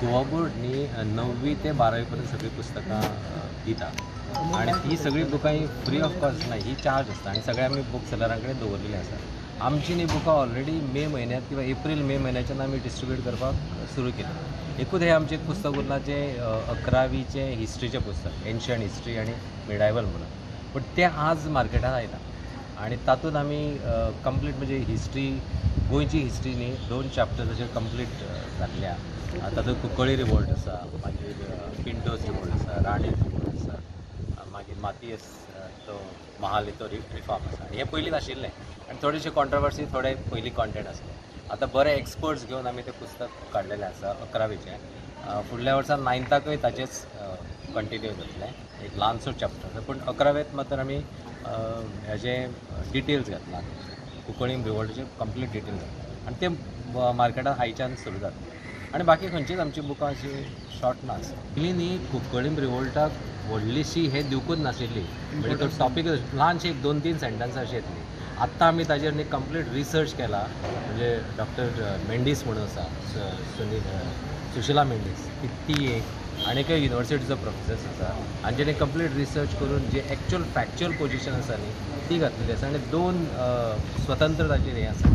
Goa board न्ही 9वी ते 12वी पर्यंत सगळी पुस्तकां दिता आणि ही सगळी बुकां ही फ्री ऑफ कॉस्ट नाही, ही चार्ज असता आणि सगळे आमी बुक सेलरां कडेन दवरलेली आसा. आमची न्ही बुकां ऑलरेडी मे म्हयन्यांत किंवा एप्रील मे म्हयन्याच्यान आमी डिस्ट्रिब्यूट करपाक सुरू केलें. एकूच हे आमचें एक पुस्तक उरलां जें 11वीचें हिस्ट्रीचें पुस्तक, एन्शंट हिस्ट्री आनी मिडायवल म्हणून. पूण तें आज मार्केटांत आयलां आणि तातूंत आमी कंप्लीट म्हणजे हिस्ट्री, गोंयची हिस्ट्री न्ही 2 चॅप्टर्स अशे कंप्लीट घातल्या. तातूंत कुंकळ्ळी रिवोल्ट आसा, मागीर पिंटोज रिवोल्ट आसा, राणी रिवोल्ट आसा, मागीर मातयेस तो महाल तो रिफॉर्म आसा. हे पयलींच आशिल्लें आनी थोडेशे कॉन्ट्रोवर्सी, थोडे पयलीं कॉन्टेंट आसले. आतां बरे एक्सपर्ट्स घेवन आमी तें पुस्तक काडलेलें आसा 11वीचें. फुडल्या वर्सा 9थाकय ताचेच कंटिन्यू जातलें, एक ल्हानसो चॅप्टर. पूण 11वेंत मात्र आमी हेजे डिटेल्स घातला, कुंकळ्ळी रिवोल्टाचे कंप्लीट डिटेल्स घातला आनी ते मार्केटांत आयच्यान सुरू जातले. आनी बाकी खंयचीच आमची बुकां अशी शॉर्ट ना. पयलीं न्ही कुंकळ्ळी रिवोल्टाक व्हडलीशी हे दिवकूच नाशिल्ली, म्हणजे तो टॉपीक ल्हानशी 2-3 सेंटन्सां अशी येतली. आत्तां आमी ताजेर न्ही कंप्लीट रिसर्च केला, म्हणजे डॉक्टर मेंडीस म्हणून आसा, सुशिला मेंडीस, ती एक आनीकय युनिवर्सिटीचो प्रोफेसर आसा, आनी जेणे कंप्लीट रिसर्च करून जे एक्चुअल फॅक्च्युअल पोजिशन आसा न्ही ती घातलेली आसा आनी 2 स्वतंत्र ताचेर हें आसा.